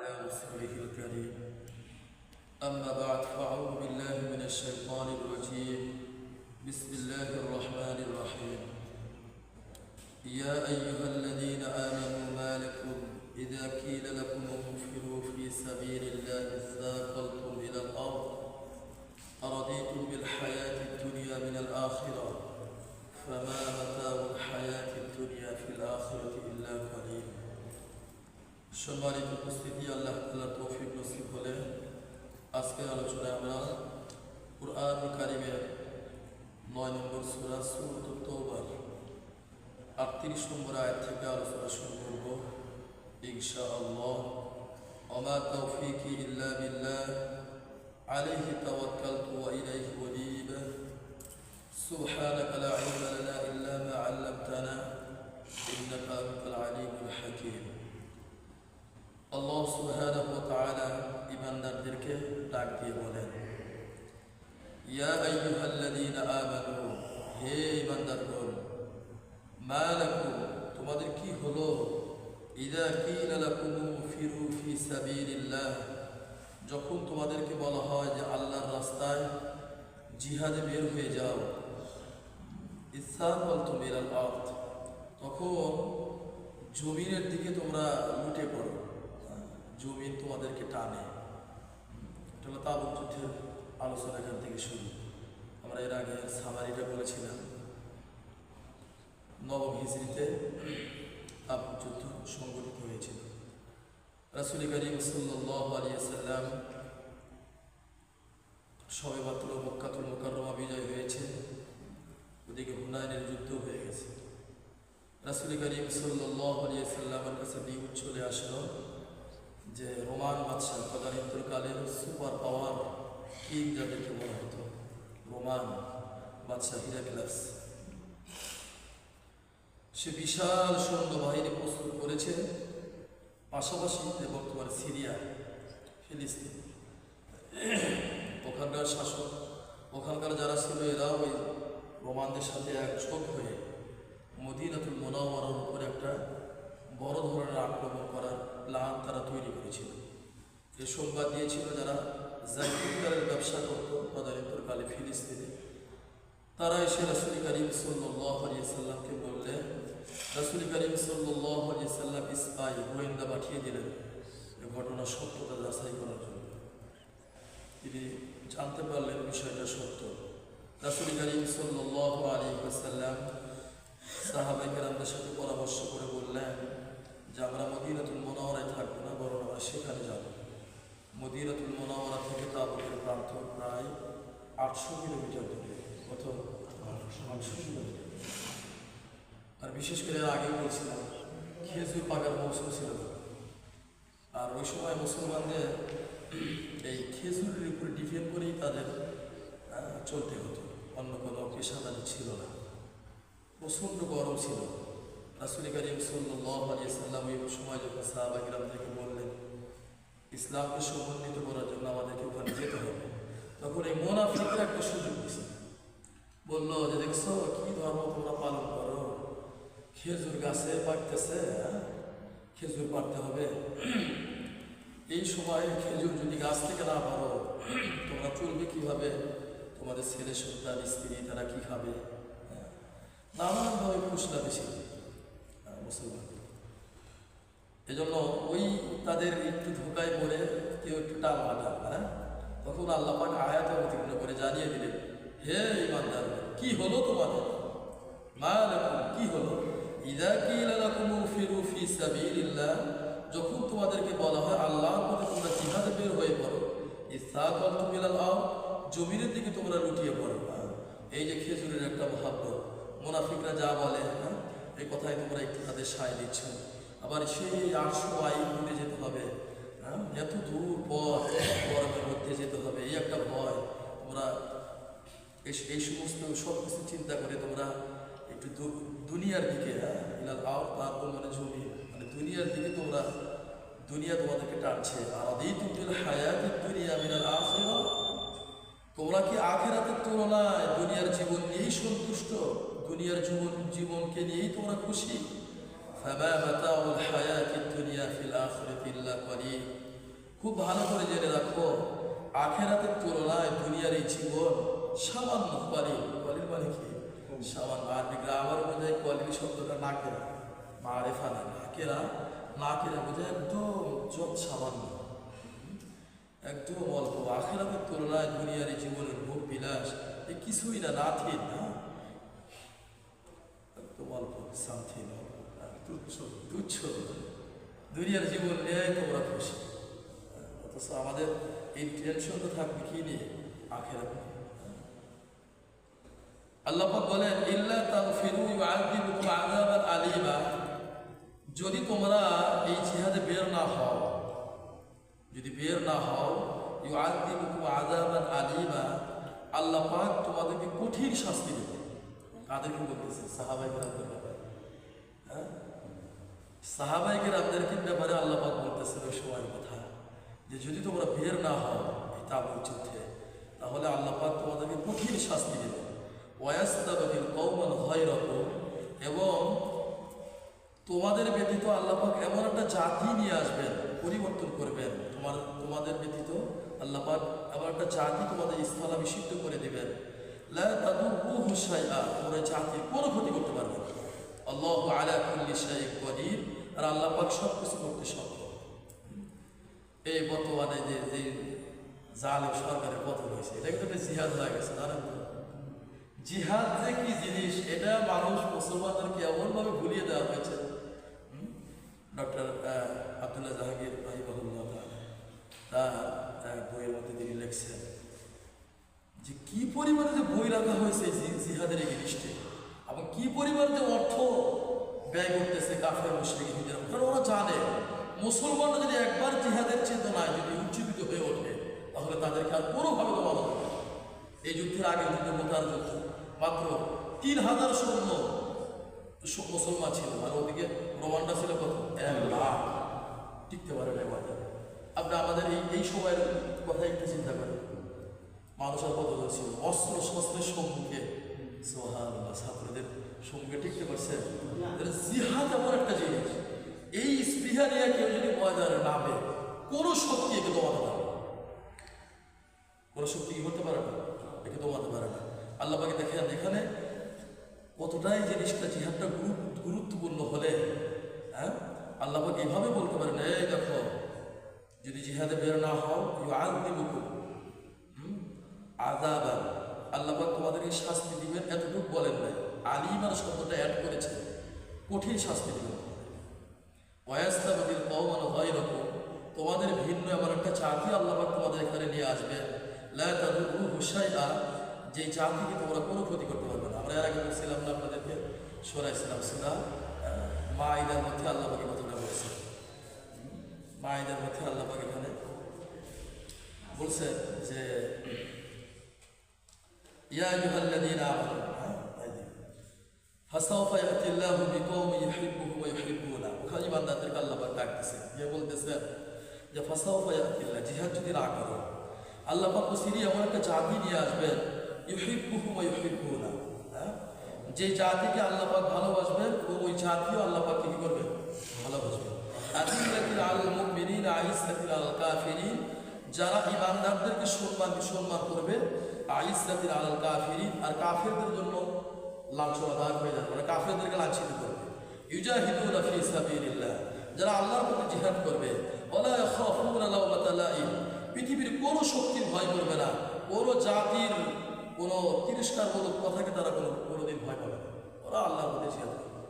على رسوله الكريم أما بعد فأعوذ بالله من الشيطان الرجيم بسم الله الرحمن الرحيم يا أيها الذين آمنوا ما لكم إذا قيل لكم انفروا في سبيل الله اثاقلتم إلى الأرض أرضيتم بالحياة الدنيا من الآخرة فما متاع الحياة الدنيا في الآخرة إلا قليل। সম্মানিত উপস্থিতি, আল্লাহ তাআলার তৌফিক নসিব হলে আজকের আলোচনায় আমরা কুরআনুল কারীমের 9 নম্বর সূরা সূরাতুত তাওবার 38 নম্বর আয়াত থেকে আলোচনা শুরু করব ইনশাআল্লাহ। ওমা তাওফীকি ইল্লা বিল্লাহ আলাইহি তাওয়াক্কালতু ওয়া ইলাইহি উনীব সুবহানাকা লা ইলমা লানা ইল্লা মা 'আল্লামতানা ইন্নাকা আনতাল আলিমুল হাকীম। আল্লাহ সুবহানাহু ওয়া তাআলা ঈমানদারদেরকে ডাক দিয়ে বলেন, ইয়া আইয়ুহাল্লাযীনা আমানু, হে ঈমানদারগণ, মা লাকুম, তোমাদের কি হলো, ইযা কিলা লাকুম ফিরু ফি সাবিলিল্লাহ, যখন তোমাদেরকে বলা হয় যে আল্লাহর রাস্তায় জিহাদে বের হয়ে যাও, ইসসাকালতুম ইলাল আরদ, তখন জমিনের দিকে তোমরা লুটে পড়ো, জমিন তোমাদেরকে টানে। এটা হলো তাবুক যুদ্ধের আলোচনা এখান থেকে শুরু। আমরা এর আগে সামারিটা বলেছিলাম, নবম হিজরিতে তাবুক যুদ্ধ সংগঠিত হয়েছিল। রাসূল করিম সাল্লাল্লাহু আলাইহি ওয়াসাল্লাম সবেমাত্র মক্কাতুল মুকাররমা বিজয় হয়েছে, ওদিকে হুনাইনের যুদ্ধ হয়ে গেছে। রাসূল করিম সাল্লাল্লাহু আলাইহি ওয়াসাল্লামের কাছে নিউজ চলে আসলো যে রোমান বাদশাহ, তদানীন্তনকালের সুপার পাওয়ার কিং যাদেরকে বলা হতো, রোমান বাদশাহ হিরাক্লাস, সে বিশাল সৈন্য বাহিনী প্রস্তুত করেছে। পাশাপাশি যে বর্তমান সিরিয়া, ফিলিস্তিন, ওখানকার শাসক, ওখানকার যারা ছিল, এরা ওই রোমানদের সাথে একজোট হয়ে মদিনাতুল মুনাওয়ারার উপরে একটা বড় ধরনের আক্রমণ করার প্ল্যান তারা তৈরি করেছিল। এ সংবাদ দিয়েছিল যারা জাইতুনের ব্যবসা করত তদানীন্তনকালে ফিলিস্তিনে। তারা এসে রাসূল করিম সাল্লাল্লাহু আলাইহি ওয়াসাল্লামকে বললেন, রাসূল করিম সাল্লাল্লাহু আলাইহি ওয়াসাল্লাম স্পাই, গোয়েন্দা পাঠিয়ে দিলেন এই ঘটনার সত্যতা যাচাই করার জন্য। তিনি জানতে পারলেন বিষয়টা সত্য। রাসূল করিম সাল্লাল্লাহু আলাইহি ওয়াসাল্লাম সাহাবায়ে কেরামদের সাথে পরামর্শ করে বললেন যে আমরা মদিনাতুল মুনাওয়ারায় থাকবো না, বরং আমরা সেখানে যাব। মদিনাতুল মুনাওয়ারা থেকে তাবুকের প্রান্ত প্রায় 800 কিলোমিটার দূরে, কত 800 কিলোমিটার। আর বিশেষ করে আগেও বলছিলাম, খেজুর পাকার মৌসুম ছিল, আর ওই সময় মুসলমানদের এই খেজুরের উপরে ডিপেন্ড করেই তাদের চলতে হতো, অন্য কোনো পেশাদারি ছিল না। প্রচণ্ড গরম ছিল। রাসূল করিম সাল্লাল্লাহু আলাইহি ওয়াসাল্লাম ওই সময় যখন সাহাবায়ে কেরাম থেকে বললেন ইসলামকে সমন্বিত করার জন্য আমাদেরকে ওখানে যেতে হবে, তখন এই মুনাফিকরা একটা সুযোগ দিয়েছে। বললো যে দেখছো কি ধর্ম তোমরা পালন করো, খেজুর গাছে পাকতেছে, খেজুর পাড়তে হবে। এই সময় খেজুর যদি গাছ থেকে না পারো, তোমরা চলবে কিভাবে, তোমাদের ছেলে সন্তান স্ত্রী তারা কি খাবে, নানানভাবে ফুসলা দিছিল মুসলমান। এজন্য ওই তাদের একটু ধোকায় পড়ে কেউ একটু টাল মাটা, তখন আল্লাহ পাক আয়াত অবতীর্ণ করে জানিয়ে দিলেন, হে ঈমানদার, কি হলো তোমাদের, মা লাকুম, কি হলো, ইযা কিলা লাকুম ফিরু ফি সাবিলিল্লাহ, যখন তোমাদেরকে বলা হয় আল্লাহর পথে তোমরা জিহাদে বের হয়ে পড়ো, ইসসাকালতুম ইলাল আরদ, জমিনের দিকে তোমরা লুটিয়ে পড়ো। এই যে খেজুরের একটা মহাব্বত, মুনাফিকরা যা বলে, এই কথায় তোমরা একটু তাদের সায় দিচ্ছ। আবার সেই 800 মাইল দূরে যেতে হবে, এত দূর পথ, গরমের মধ্যে যেতে হবে, এই একটা ভয়। তোমরা এই সমস্ত সব কিছু চিন্তা করে তোমরা একটু দুনিয়ার দিকে, ইলাল আরদ, তারপর মানে জমি, মানে দুনিয়ার দিকে তোমরা, দুনিয়া তোমাদেরকে টানছে। আরাদিতুম বিল হায়াতিদ দুনিয়া মিনাল আখিরা, তোমরা কি আখিরাতের তুলনায় দুনিয়ার জীবন নিয়েই সন্তুষ্ট, দুনিয়ার জীবনকে নিয়েই তোমরা খুশি? ফামা মাতাউল হায়াতিদ দুনিয়া ফিল আখিরাতি ইল্লা কলিল, খুব ভালো করে জেনে রাখো, আখেরাতের তুলনায় দুনিয়ার এই জীবন সামান্য। কোয়ালির মানে কি? সামান্য। আরবি গ্রামার বোঝায় কোয়ালিটি শব্দটা নাকেরা, মারেফা না, নাকেরা বোঝায় একদম যত সামান্য, একদম অল্প। আখেরাতের তুলনায় দুনিয়ার এই জীবনের ভোগ বিলাস এ কিছুই না, নাথিং না, একদম অল্প, সামথিং, তুচ্ছ। দুনিয়ার জীবন নিয়ে তোমরা খুশি, অথচ আমাদের এই টেনশন তো থাকবে কি নিয়ে? আখেরাত নিয়ে। আল্লাহ পাক বলেন, ইল্লা তাগফিরু ইউআযিবুকুম আযাবান আলীমা, যদি তোমরা এই জিহাদে বের না হও, যদি বের না হও, ইউআযিবুকুম আযাবান আলীমা, আল্লাহ পাক তোমাদেরকে কঠিন শাস্তি দেবে। কাদেরকে বলতেছে? সাহাবায়ে কেরামদের ব্যাপারে। হ্যাঁ, সাহাবায়ে কেরামদেরকে ব্যাপারে আল্লাহ পাক বলতেছেন ওই সময়ের কথা, যে যদি তোমরা বের না হও এই তাবুক যুদ্ধে, তাহলে আল্লাহ পাক তোমাদেরকে কঠিন শাস্তি দেবে। ওয়ায়াস্তাবদিল কওমান গায়রাকুম, এবং তোমাদের ব্যতীত আল্লাহ পাক এমন একটা জাতি নিয়ে আসবেন, পরিবর্তন করবেন। তোমাদের ব্যতীত আল্লাহ পাক এমন একটা জাতি তোমাদের স্থলাভিষিক্ত করে দেবেন। লা তাদুরুহু শাইআ, তোমরা জাতির কোনো ক্ষতি করতে পারবে না। আল্লাহু আলা কুল্লি শাইইন কাদির, আর আল্লাহ পাক সব কিছু করতে সক্ষম। এই বর্তমানে যে জালেম সরকারের পতন হয়েছে, এটা কিন্তু একটা জিহাদ হয়ে গেছে, জানেন তো? জিহাদ যে কি জিনিস, এটা মানুষ মুসলমানদেরকে এমনভাবে ভুলিয়ে দেওয়া হয়েছে। ডক্টর আব্দুল্লাহ জাহাঙ্গীর রাহিমাহুল্লাহ তার বইয়ের মধ্যে তিনি লিখছেন যে কি পরিমাণে যে বই রাখা হয়েছে জিহাদের এই জিনিসটি, এবং কি পরিমাণে যে অর্থ ব্যয় করতেছে কাফের মুশরিক হিজরা। কারণ ওরা জানে মুসলমানরা যদি একবার জিহাদের চেতনায় যদি উজ্জীবিত হয়ে ওঠে, তাহলে তাদেরকে আর কোনোভাবে দমানো হবে। এই যুদ্ধের আগের যুদ্ধ, মোতার যুদ্ধ, মাত্র 3000 সৈন্য মুসলমান ছিল, আর ওদিকে রোমানরা ছিল কত? 1 লাখ। টিকতে পারে না বাজারে। আপনি আমাদের এই সময়ের কথা একটু চিন্তা করেন, মানুষের কত ছিল অস্ত্র শস্ত্রের সম্মুখে, সুবহানাল্লাহ, ছাত্রদের সম্মুখে টিকতে পারছে। জিহাদ এমন একটা জিনিস, এই স্পৃহা নিয়ে কেউ যদি ময়দানে নামে, কোনো শক্তি একে দমাতে পারে না, কোনো শক্তি কি করতে পারে না, একে দমাতে পারে না। আল্লাহ পাকে দেখেন এখানে কতটাই জিনিসটা, জিহাদটা গুরুত্বপূর্ণ হলে, হ্যাঁ, আল্লাহ পাক এইভাবে বলতে পারেন, এই দেখো যদি জিহাদে বের না হও, ইউআযিবুকুম আযাবান, আল্লাহ পাক তোমাদেরকে শাস্তি দিবেন। এতটুকু বলেন নাই, আলীমার শব্দটা অ্যাড করেছে, কঠিন শাস্তি দিবেন। ওয়ায়াস্তাবদিল কওমান গায়রাকুম, তোমাদের ভিন্ন এমন একটা জাতি আল্লাহ পাক তোমাদের এখানে নিয়ে আসবে। লা তাদুরুহু শাইআ, যে জাতিকে তোমরা কোনো ক্ষতি করতে পারবে না। আমরা এর আগে বলছিলাম না আপনাদেরকে, শোনাইছিলাম সূরা মাইদার মধ্যে আল্লাহ পাক কথাটা বলছে। মাইদার মধ্যে আল্লাহ পাক এখানে বলছে যে ইয়া আইয়ুহাল্লাযীনা আমানু ফাসাওফা ইয়াতিল্লাহু বিকওমিন ইউহিব্বুহুম ওয়া ইউহিব্বুনা, ওখানে বান্দাদেরকে আল্লাহ পাক ডাকতেছে, যে বলতেছে যে ফাসাওফা ইয়াতিল্লাহ, জিহাদ যদি না করো, আল্লাহ পাক সিরিয়া এমন একটা জাতি নিয়ে আসবেন, ইউহিব্বুহুম ওয়া ইউহিব্বুনা, যে জাতিকে আল্লাহ পাক ভালোবাসবেন, ওই জাতিও আল্লাহ পাক কি করবেন? ভালোবাসবেন। আযিল্লাতিন আলাল মুমিনিন আইজ্জাতিন আলাল কাফিরিন, যারা ঈমানদারদেরকে সম্মান করবে, আইজ্জাতিন আলাল কাফিরিন, আর কাফেরদের জন্য লাঞ্ছনাদায়ক হয়ে যাবে, মানে কাফেরদেরকে লাঞ্ছিত করবে। ইউজাহিদুনা ফি সাবিলিল্লাহ, যারা আল্লাহর পথে জিহাদ করবে, ওয়ালা ইয়াখাফুনা লাওমাতা লাইম, পৃথিবীর কোনো শক্তির ভয় করবে না, কোনো জাতির কোনো তিরস্কারমূলক কথাকে তারা কোনোদিন ভয় পাবে না, ওরা আল্লাহর পথে জিহাদ করবে।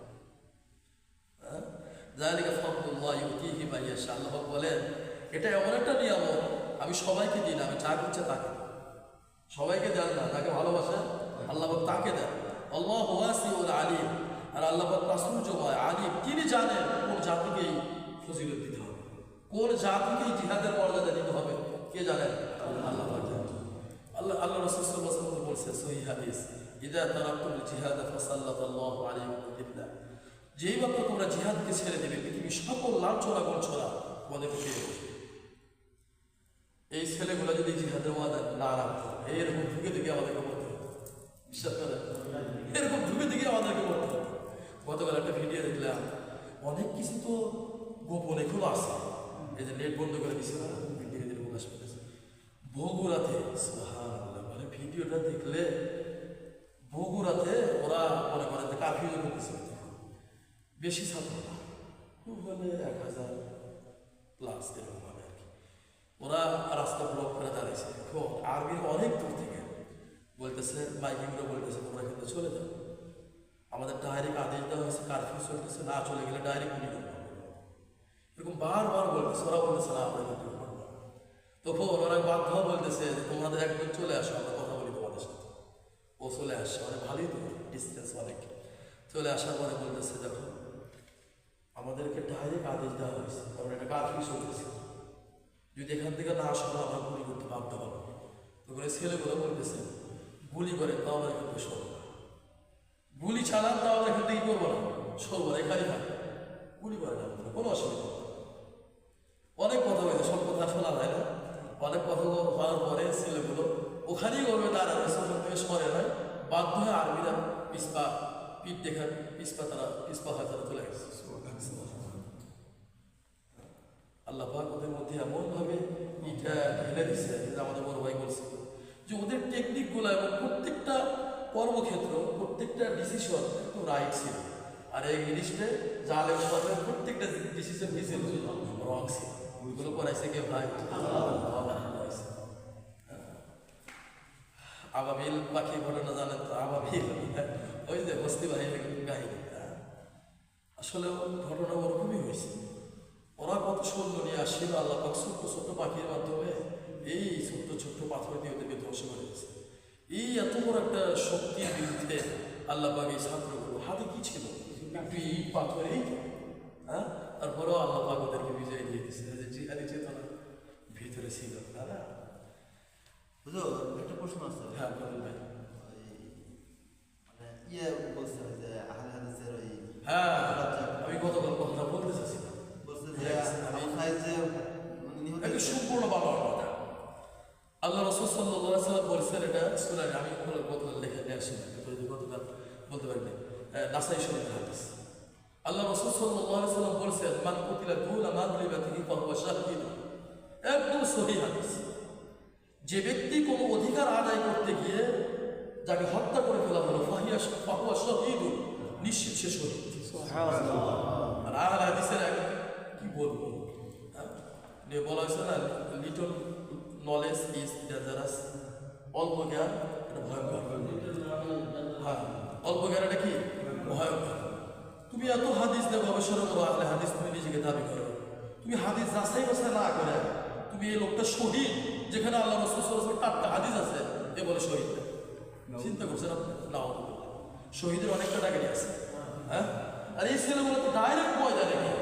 যালিকা ফাদলুল্লাহ ইউতিহি মান ইয়াশা, আল্লাহ বলেন এটা এমন একটা নিয়ামত, আমি সবাইকে দিই না, আমি যা ইচ্ছা তাকে, সবাইকে দেন না, তাকে ভালোবাসেন আল্লাহ তাকে দেন। আল্লাহু ওয়াসিউল আলিম, আর আল্লাহ প্রাচুর্যময়, আলিম, তিনি জানেন কোন জাতিকে এই ফজিলত দিতে হবে, কোন জাতিকে এই জিহাদের মর্যাদা দিতে হবে, কে জানেন? আল্লাহ জানেন। আল্লাহ রাসূল সাল্লাল্লাহু আলাইহি ওয়াসাল্লাম বলেছেন সহিহ হাদিস, ইযা তারাকতুল জিহাদ ফাসাল্লাতাল্লাহু আলাইকুম বিল্লাহ, যেই মাত্র তোমরা জিহাদকে ছেড়ে দেবে, পৃথিবীর সকল লাঞ্ছনা গঞ্ছনা তোমাদেরকে পেয়ে বসবে। এই ছেলেগুলো যদি জিহাদের ময়দান না রাখতো, এরকম ঢুকে দিকে আমাদেরকে পড়তে হতো, বিশ্বাস করেন, এরকম ঢুকে দিকে আমাদেরকে পড়তে হতো। গতকাল একটা ভিডিও দেখলাম, অনেক কিছু তো গোপন এখনো আছে, এই যে নেট বন্ধ করে দিছে না, ধীরে ধীরে প্রকাশ পেতেছে বগুড়াতে। সুবহানাল্লাহ, মানে ভিডিওটা দেখলে বগুড়াতে ওরা মনে করেন যে কাফিউ করতেছে, বেশি ছাত্র না, খুব হলে 1000+ এরকম হবে আর কি। ওরা রাস্তা ব্লক করে দাঁড়িয়েছে, আর্মির অনেক দূর থেকে বলতেছে, মাইকিংরা বলতেছে তোমরা কিন্তু চলে যাও, আমাদের ডাইরেক্ট আদেশ দেওয়া হয়েছে, কারফিউ চলতেছে, না চলে গেলে ডাইরেক্ট গুলি করবো, এরকম বারবার বলতেছে। ওরা বলতেছে না আমরা কিন্তু করবো না। তখন ওরা বাধ্য বলতেছে যে তোমাদের একদম চলে আসো, আমরা কথা বলি তোমাদের সাথে। ও চলে আসছে, মানে ভালোই তো ডিস্টেন্স অনেক। চলে আসার পরে বলতেছে দেখো আমাদেরকে ডাইরেক্ট আদেশ দেওয়া হয়েছে, কারণ এটা কারফিউ চলতেছে, যদি এখান থেকে না আসো আমরা গুলি করতে বাধ্য হবো। তখন ছেলেগুলো বলতেছে গুলি করে তাও আমরা কিন্তু সরব না, গুলি চালান তাও আমরা এখান থেকে করবো না, সরব না, এখানে থাকবে, গুলি করে না, কোনো অসুবিধা নেই। অনেক কথা হয়েছে, সব কথা শোনা যায় না। অনেক কথা হওয়ার পরে ছেলেগুলো ওখানেই করবে, তারা সোশ্যাল থেকে সরে নয়, বাধ্য হয়ে আর্মিরা পিঠ দেখার পিসপা হয় তারা চলে গেছে। আল্লাহ পাক ওদের মধ্যে এমনভাবে এটা ঢেলে দিচ্ছে, আমাদের বড় ভাই বলছে যে ওদের টেকনিকগুলো এবং প্রত্যেকটা কর্মক্ষেত্র, প্রত্যেকটা ডিসিশন একদম রাইট ছিল। আর এই জিনিসটা জালেম সরকারের প্রত্যেকটা ডিসিশন কি ছিল, রং ছিল। ওইগুলো করাইছে কে ভাই? আবাবিল পাখি ঘটনা জানেন তো? আবাবিল ওই যে বস্তি বাহিনীর কাহিনী, আসলে ঘটনা ওরকমই হয়েছে। ওরা কত সৈন্য নিয়ে আসছিল, আল্লাহ পাক ছোট্ট ছোট্ট পাখির মাধ্যমে এই ছোট্ট ছোট্ট পাথর দিয়ে ওদেরকে ধ্বংস করে দিয়েছে। এই এত বড় একটা শক্তির বিরুদ্ধে আল্লাহ পাক এই ছাত্রগুলো হাতে কি ছিল, একটু ইট পাথর, এই হ্যাঁ, তারপরেও আল্লাহ পাক ওদেরকে বিজয় দিয়ে দিয়েছে, যে জিহাদি চেতনা ভিতরে ছিল। দাদা বুঝো, একটা প্রশ্ন আছে। হ্যাঁ বলুন ভাই। মানে বলছে যে আহলে হাদিসের ওই, হ্যাঁ আমি গতকাল কথা বলতে চাচ্ছিলাম, বলছে যে আবু সাঈদ যে মানে নিহত একটা সম্পূর্ণ ভালো কথা। আল্লাহ রাসূল সাল্লাল্লাহু আলাইহি ওয়াসাল্লাম বলেছেন, এটা সূরা, আমি গতকাল লেখা নিয়ে আসি না, গতকাল বলতে পারি না, নাসাই শরীফের হাদিস। আল্লাহ রাসূল সাল্লাল্লাহু আলাইহি ওয়াসাল্লাম বলেছেন মান কুতিলা দুনা মাগরিবাতিহি ফাহুয়া শাহীদ, একদম সহিহ হাদিস। যে ব্যক্তি কোনো অধিকার আদায় করতে গিয়ে যাকে হত্যা করে ফেলা হলো, ফাহুয়া শাহীদ, নিশ্চিত সে শহীদ। আর আহলে হাদিসের কি বলবো, বলা হয়েছে না, লিটল নলেজ ইজ ডেঞ্জারাস, অল্প জ্ঞান এটা ভয়ঙ্কর। হ্যাঁ, অল্প জ্ঞান এটা কি ভয়ঙ্কর। তুমি এত হাদিস দিয়ে গবেষণা করো, আহলে হাদিস তুমি নিজেকে দাবি করো, তুমি হাদিস যাচাই বাছাই না করে তুমি এই লোকটা শহীদ, যেখানে আল্লাহ রাসূল সাল্লাল্লাহু আলাইহি ওয়াসাল্লাম টাটকা হাদিস আছে, এ বলে শহীদ। চিন্তা করছেন আপনি? না, শহীদের অনেকটা টাকারই আছে। হ্যাঁ, আর এই ছেলেগুলো তো ডাইরেক্ট ময়দানে গিয়ে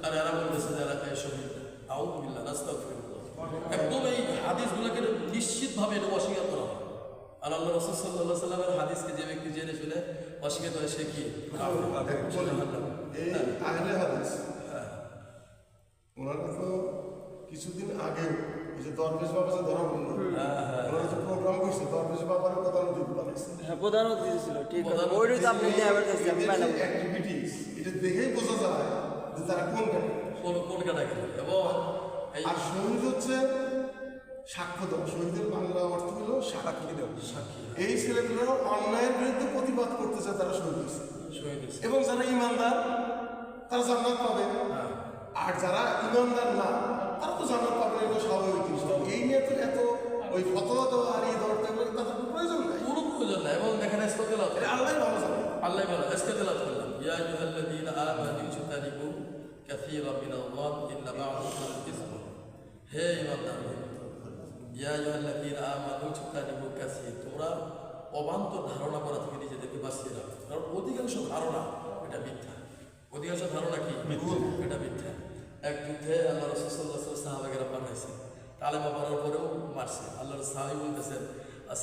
আর এরা বলতেছে যে এলাকায় শহীদ। আউযুবিল্লাহ, নাস্তাগফিরুল্লাহ। একদম এই হাদিসগুলোকে নিশ্চিতভাবে এটা অস্বীকার করা হয়। আর আল্লাহ রাসূল সাল্লাল্লাহু আলাইহি ওয়াসাল্লামের হাদিসকে যে ব্যক্তি জেনে শুনে অস্বীকার করে সে কি এই আহলে হাদিস, ওনারা তো কিছুদিন আগে ওই যে দরবেশ বাবা যে ধরা পড়লো, ওনারা যে প্রোগ্রাম করছে, দরবেশ বাবার প্রধানমন্ত্রী বানাইছে। হ্যাঁ, প্রধানমন্ত্রী ছিল, ঠিক আছে। ওইটাই তো আপনি দেওয়া করতেছি, আমি পাইলাম না। অ্যাক্টিভিটিস এটা দেখেই বোঝা যায় যে তারা কোন ক্যাটাগরি। এবং আর শহীদ হচ্ছে সাক্ষ্য দেওয়া। শহীদের বাংলা অর্থ হলো সাক্ষী দেওয়া। সাক্ষী, এই ছেলেগুলো অন্যায়ের বিরুদ্ধে প্রতিবাদ করতে চায়, তারা শহীদ হয়েছে। শহীদ হয়েছে। এবং যারা ইমানদার তারা জান্নাত পাবে, আর যারা ইমানদার না তারা তো জান্নাত পাবে না, এটা স্বাভাবিক জিনিস। এই নিয়ে তো এত ওই ফতোয়া দেওয়া আর এই দরটা তাদের কোনো প্রয়োজন নাই, কোনো প্রয়োজন নাই। এবং দেখেন ইসলাম এটা আল্লাহ ভালো জানে। আল্লাহ বলে ইসলাম করলাম, ইয়া আইয়ুহাল্লাযীনা আমানু ইজতানিবু কাসীরাম মিনাল-যান্নি ইন্না বা'দাল ইসম। হে ঈমানদারগণ, ইয়া আইয়ুহাল্লাযীনা আমানু ইজতানিবু কাসীর, তোমরা অবান্তর ধারণা করা থেকে নিজেদেরকে বাঁচিয়ে রাখো। কারণ অধিকাংশ ধারণা এটা মিথ্যা। অধিকাংশ ধারণা কি? এটা মিথ্যা। এক যুদ্ধে আল্লাহ রাসূল সাল্লাল্লাহু আলাইহি ওয়াসাল্লাম সাহাবাগেরা পাঠাইছে, কালেমা পড়ার পরেও মারছে। আল্লাহর সাহাবী বলতেছেন,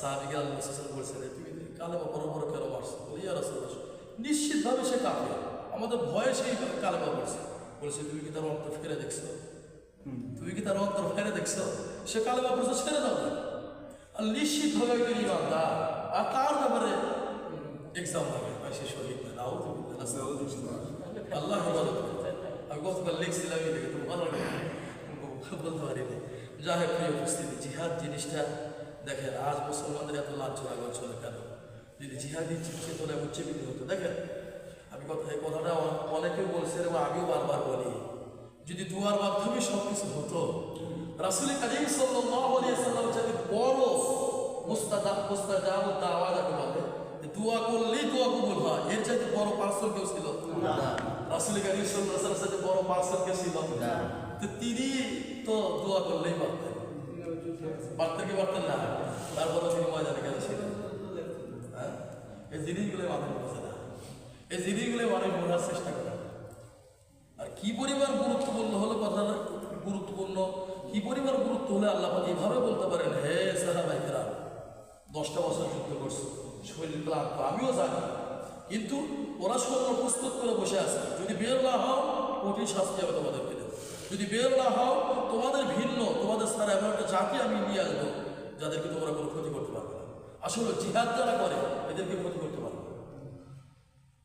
সাহাবীকে আল্লাহ রাসূল সাল্লাল্লাহু আলাইহি ওয়াসাল্লাম বলছেন তুমি কালেমা পড়ার পরে কেন মারছো? বলে ইয়া রাসূলুল্লাহ, নিশ্চিতভাবে সে কাফের, আমাদের ভয়ে সেই কালেমা পড়ছে। বলছে তুমি কি তার অন্তর ফেরে দেখছো? তুমি কি তার অন্তর ফেরে দেখছো? সে কালেমা পড়ছে, ছেড়ে দাও। আর নিশ্চিতভাবে একজন ইমানদার, আর তার ব্যাপারে এক্সাম হবে, সে শহীদ। আল্লাহ হেফাজত করে। আমি গতকাল লিখছিলাম এই দেখে তো ভালো লাগে বলতে পারিনি। যা হোক প্রিয় উপস্থিতি, জিহাদ জিনিসটা দেখেন আজ মুসলমানদের এত লাঞ্ছনা করছিল কেন? যদি জিহাদি চেতনায় উজ্জীবিত হতো। দেখেন আমি এই কথাটা অনেকেও বলছে এবং আমিও বারবার বলি, যদি দুয়ার মাধ্যমে সব কিছু হতো, রাসূল কারীম সাল্লাল্লাহু আলাইহি ওয়াসাল্লাম যদি বড় মুস্তাজাব দাওয়া যাকে বলে, দোয়া করলেই দোয়া কবুল হয়, এর চাইতে বড় পার্সন কেউ ছিল না। রাসূল কারীম সাল্লাল্লাহু আলাইহি ওয়াসাল্লামের সাথে বড় পার্সন কে ছিল না? তো তিনি তো দোয়া করলেই পারতেন, পারতেন কি পারতেন না? তারপরে তিনি ময়দানে গেলে ছিলেন। হ্যাঁ, এই জিনিসগুলো মানুষ বোঝে না, এই জিনিসগুলো মানুষ বোঝার চেষ্টা করে। আর কি পরিমাণ গুরুত্বপূর্ণ হলো কথাটা, গুরুত্বপূর্ণ কি পরিমাণ গুরুত্ব হলে আল্লাহ পাক এইভাবে বলতে পারেন, হে সাহাবায়ে 10টা বছর যুদ্ধ করছে, শরীর ক্লান্ত, আমিও জানি, কিন্তু ওরা সৈন্য প্রস্তুত করে বসে আছে, যদি বের না হও কঠিন শাস্তি হবে তোমাদেরকে দেব, যদি বের না হও তোমাদের ভিন্ন, তোমাদের ছাড়া এমন একটা জাতি আমি নিয়ে আসবো যাদেরকে তোমরা কোনো ক্ষতি করতে পারবে না। আসলে জিহাদ যারা করে এদেরকে ক্ষতি করতে পারবে না।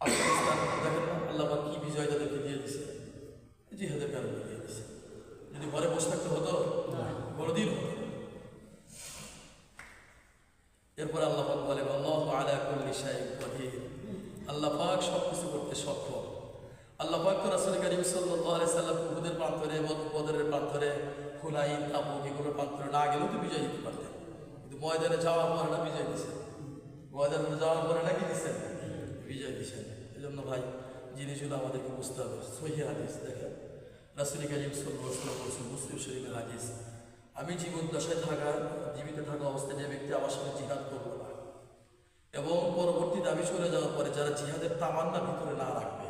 আফগানিস্তান দেখেন না আল্লাহ পাক কি বিজয় তাদেরকে দিয়ে দিছে, জিহাদের কারণে দিয়ে দিছে। যদি ঘরে বসে থাকতে হতো কোনোদিন হতো। এরপর আল্লাহ পাক বলেন আল্লাহু আলা কুল্লি শাইইন কদির, আল্লাহ পাক সব কিছু করতে সক্ষম। আল্লাহ পাক তো রাসূল কারীম সাল্লাল্লাহু আলাইহি সাল্লাম উহুদের প্রান্তরে, বদরের প্রান্তরে, হুনাইন, তাবুক এগুলোর প্রান্তরে না গেলেও তো বিজয় দিতে পারতেন, কিন্তু ময়দানে যাওয়ার পরে না বিজয় দিচ্ছেন, ময়দানে যাওয়ার পরে নাকি দিচ্ছেন বিজয় দিচ্ছেন। এই জন্য ভাই জিনিসগুলো আমাদেরকে বুঝতে হবে। সহিহ হাদিস দেখেন রাসূল কারীম সাল্লাল্লাহু আলাইহি ওয়াসাল্লাম বলেছেন, মুসলিম শরীফের হাদিস, আমি জীবিত থাকা অবস্থায় যে ব্যক্তি আমার সাথে জিহাদ করবো না, এবং পরবর্তীতে আমি চলে যাওয়ার পরে যারা জিহাদের তামান্না ভিতরে না রাখবে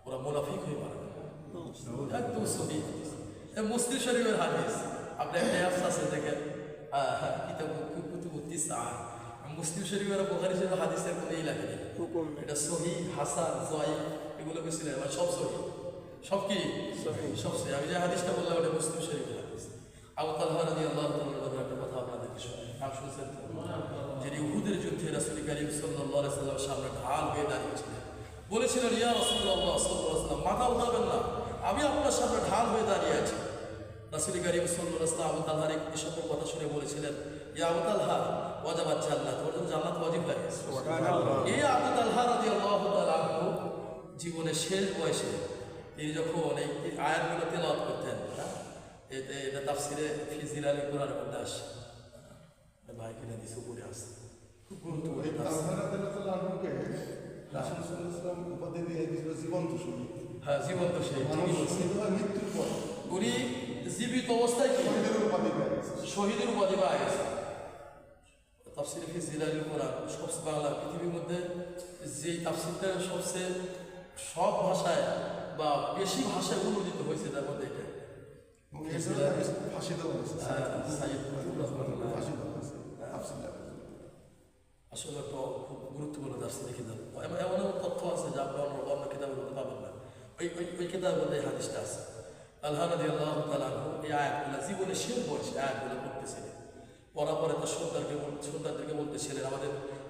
ওরা মুনাফিক হয়ে মারবে। একদম সহিহ হাদিস, মুসলিম শরীফের হাদিস। আপনি একটা অ্যাপস আছে দেখেন, কিতাব কুতুবুত তিসআ, মুসলিম শরীফের বুখারী শরীফের হাদিসের কোনো এই লেখা নেই, এটা সহিহ, হাসান, যায়িফ এগুলো বেশি নেই, মানে সব সহিহ, সব কি সব সহিহ। আমি যে হাদিসটা বললাম ওটা মুসলিম শরীফের হাদিস। আবু তালহা রাদিয়াল্লাহু তাআলা একটা কথা আপনাদেরকে শোনাই, নাম শুনছেন? যিনি উহুদের যুদ্ধে রাসূল কারীম সাল্লাল্লাহু আলাইহি সাল্লামের সামনে ঢাল হয়ে দাঁড়িয়েছিলেন, বলেছিলেন ইয়া রাসূলুল্লাহ সাল্লাল্লাহু আলাইহি ওয়াসাল্লাম, মাথা উঠাবেন না, আমি আপনার সামনে ঢাল হয়ে দাঁড়িয়ে আছি। রাসূল কারীম সাল্লাল্লাহু আলাইহি ওয়াসাল্লাম আবু তালহার এই সকল কথা শুনে বলেছিলেন, ইয়া আবু তালহা ওয়াজাবাত জান্নাত, ওর জন্য জান্নাত ওয়াজিব হয়ে গেছে। এই আবু তালহা রাদিয়াল্লাহু তাআলা আনহু জীবনের শেষ বয়সে তিনি যখন এই আয়াতগুলো তেলাওয়াত করতেন, এটা তাফসিরে ফি জিলালিল কুরআনের মধ্যে আসে, ভাই কিনে দিছে উপরে আসে, খুব গুরুত্বপূর্ণ এই তালহা রাদিয়াল্লাহু আনহুকে রাসূল সাল্লাল্লাহু আলাইহি ওয়াসাল্লাম উপাধি দিয়ে দিয়েছিল জীবন্ত শহীদ। হ্যাঁ, জীবন্ত শহীদ। মানুষ শহীদ হয় মৃত্যুর পর, উনি জীবিত অবস্থায় কি শহীদের উপাধি পেয়ে গেছে। শহীদের উপাধি পাওয়া গেছে। তাফসিরে ফি জিলালিল কুরআন সবচেয়ে বাংলা পৃথিবীর মধ্যে যে তাফসিরটা সবচেয়ে সব ভাষায় বা বেশি ভাষায় অনুদিত হয়েছে, তার মধ্যে এটা এবং এর জন্য ফাঁসি দেওয়া হয়েছে। সাইয়্যিদ কুতুব রহমাতুল্লাহ ফাঁসি দেওয়া হয়েছে তাফসীর লেখা। আসলে একটা খুব গুরুত্বপূর্ণ তাফসীর কিতাব। এমন এমন তথ্য আছে যা আপনি অন্য কিতাবের মধ্যে পাবেন না। ওই কিতাবের মধ্যে এই হাদিসটা আছে। তালহা রাদিয়াল্লাহু তাআলা আনহু এই আয়াতগুলো জীবনের শেষ বয়সে আয়াতগুলো পড়তেছিলেন, পড়ার পরে তার সন্তানদেরকে বলতেছিলেন,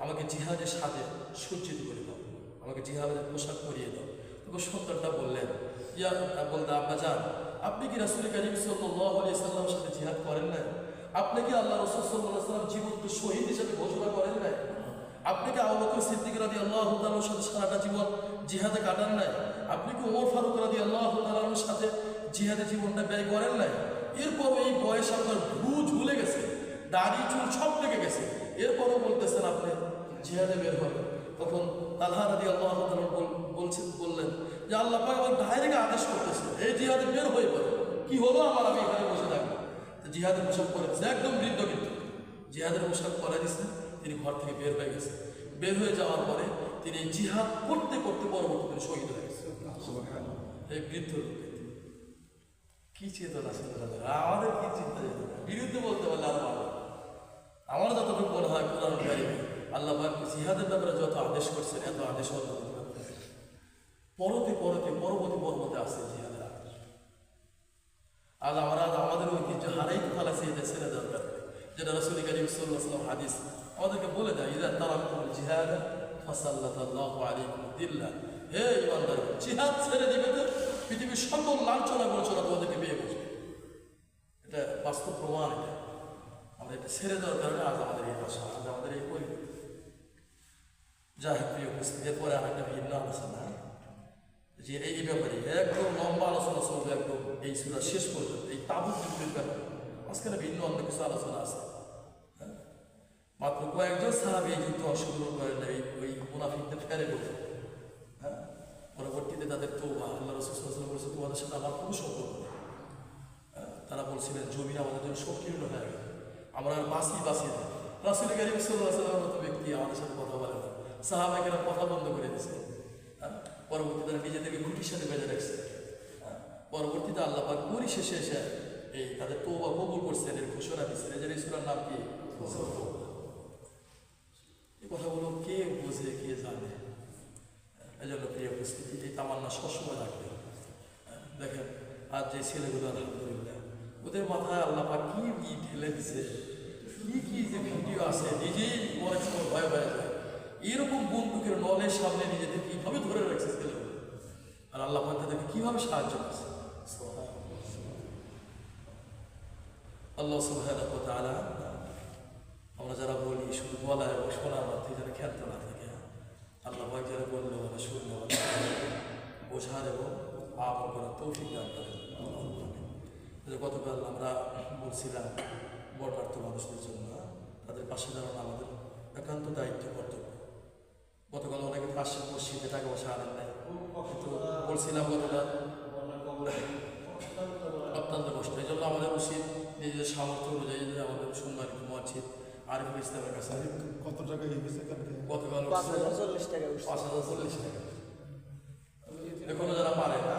আমাকে জিহাদের সাথে সজ্জিত করে দাও, আমাকে জিহাদের পোশাক পরিয়ে দাও। তখন সন্তানটা বললেন, বলতে আব্বা যান, আপনি কি রাসূল কারীম সাল্লাল্লাহু আলাইহি সাল্লামের সাথে জিহাদ করেন না? আপনি কি আল্লাহ রাসূল সাল্লাল্লাহু আলাইহি সাল্লাম জীবন্ত শহীদ হিসেবে ঘোষণা করেন নাই? আপনি কি আবু বকর সিদ্দিক রাদিয়াল্লাহু তাআলার সাথে সারাটা জীবন জিহাদে কাটান নাই? আপনি কি ওমর ফারুক রাদিয়াল্লাহু তাআলার সাথে জিহাদে জীবনটা ব্যয় করেন নাই? এরপর এই বয়স আপনার ভ্রু ঝুলে গেছে, দাড়ি চুল সব থেকে গেছে, এরপরও বলতেছেন আপনি জিহাদে বের হবেন। তখন তালহা রাদিয়াল্লাহু তাআলা বললেন যে আল্লাহ পাক আমার ডাইরেক্ট আদেশ করতেছে, এই জিহাদে বের হয়ে পড়ে। কি হলো আমার, আমি এখানে বসে থাকবো। জিহাদের পোশাক পরে দিচ্ছে, একদম বৃদ্ধ, কিন্তু জিহাদের পোশাক পরে দিচ্ছে, তিনি ঘর থেকে বের হয়ে গেছে। বের হয়ে যাওয়ার পরে তিনি জিহাদ করতে করতে পরবর্তীতে শহীদ হয়ে গেছে। এই বৃদ্ধ লোক কি চেতনা ছিল তাদের, আমাদের কি চিন্তা যেত বিরুদ্ধে বলতে পারলে আরো ভালো। আমার যতটুকু মনে হয় কোরআন কারীমে আল্লাহ পাক জিহাদের ব্যাপারে যত আদেশ করছেন এত আদেশ পরবর্তী পর্বতে আছে জিহাদের আদেশ। আজ আমাদের ঐতিহ্য হারাইতে ফেলাছে, এটা ছেড়ে দরকার, যেটা রাসূল কারীম সাল্লাল্লাহু আলাইহি ওয়াসাল্লাম হাদিস আমাদেরকে বলে দেয়, ইযা তারাকুল জিহাদ ফাসাল্লাতাল্লাহু আলাইকুম দিল্লাহ, হে ঈমানদার জিহাদ ছেড়ে দিবে তো পৃথিবীর সকল লাঞ্ছনা বঞ্চনা তোমাদেরকে পেয়ে বসবে। এটা বাস্তব প্রমাণ। এটা আমরা এটা ছেড়ে দেওয়ার কারণে আজ আমাদের এই ভাষা, আজ আমাদের এই পরিবেশ। যাই হোক প্রিয় উপস্থিতি, এরপরে আর একটা ভিন্ন আলোচনা যে এই ব্যাপারে একদম লম্বা আলোচনা চলবে একদম এই সূরা শেষ পর্যন্ত এই তাবুক যুদ্ধের ব্যাপারে। আজকাল ভিন্ন অন্য কিছু আলোচনা আছে। মাত্র কয়েকজন সাহাবী এই যুদ্ধে অংশগ্রহণ করেন না, ওই মুনাফিকদের ফেরে বলে। পরবর্তীতে তাদের তওবা, আল্লাহ রাসূল সাল্লাল্লাহু আলাইহি ওয়াসাল্লাম বলেছেন তোমাদের সাথে আমার কোনো সম্পর্ক নেই। তারা বলছিলেন জমিন আমাদের জন্য সংকীর্ণ হয়ে গেল, আমরা আর বাঁচি না। রাসূল কারীম সাল্লাল্লাহু আলাইহি ওয়াসাল্লামের মতো ব্যক্তি আমাদের সাথে কথা বলে না। সাহাবায়েরা কথা বন্ধ করে দিয়েছে। পরবর্তীতে তারা নিজেদেরকে খুঁটির সাথে বেঁধে রাখছে। পরবর্তীতে আল্লাহ পাক পরিশেষে এসে এই তাদের তওবা কবুল করছেন, এর ঘোষণা দিচ্ছেন। এই যে এই সূরার নাম কি? এই কথাগুলো কে বোঝে, কে জানে? এই জন্য প্রিয় উপস্থিতি, এই তামান্না সবসময় রাখবে। দেখেন আজ যে ছেলেগুলো আলহামদুলিল্লাহ, ওদের মাথায় আল্লাহ পাক কি ঢেলে দিছে, কি যে ভিডিও আছে, নিজেই অনেক সময় ভয় ভয় যায়। এরকম বন্দুকের নলের সামনে নিজেদের কিভাবে ধরে রাখছে ছেলেগুলো, আর আল্লাহ পাক তাদেরকে কিভাবে সাহায্য করছে। আল্লাহ সুবহানাহু ওয়া তাআলা, আমরা যারা বলি শুধু বলা এবং শোনার মধ্যে যেন ক্ষেত্র না থাকে, আল্লাহ পাক যারা বললে বলা শুনলে বলা বোঝার এবং আমল করার তৌফিক দান করেন। গতকাল আমরা বলছিলাম বর্ণার্থ মানুষদের জন্য তাদের পাশে দাঁড়ানো আমাদের একান্ত দায়িত্ব, কর্তব্য। গতকাল অনেকে পাশে মসজিদে টাকা পয়সা আনেন নাই, কিন্তু বলছিলাম গতকাল অত্যন্ত কষ্ট। এই জন্য আমাদের উচিত নিজেদের সামর্থ্য অনুযায়ী আমাদের সম্মানিত মসজিদ আরিফুল ইসলামের কাছে কত টাকা গেছে গতকাল 5,040 টাকা উঠছে। 5,040 টাকা। এখনো যারা পারে না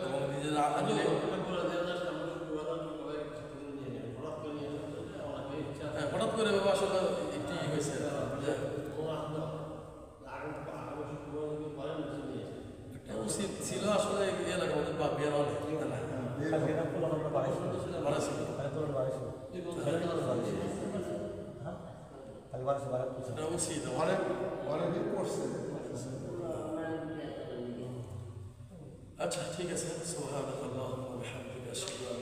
এবং নিজেরা আনলে হঠাৎ করে আসলে একটি হয়েছে যে একটা উচিত ছিল আসলে এলাকার মধ্যে বা বের অনেক উচিত অনেকেই করছে। আচ্ছা ঠিক আছে। সুবহানাল্লাহি ওয়া বিহামদিহি আশহাদু আন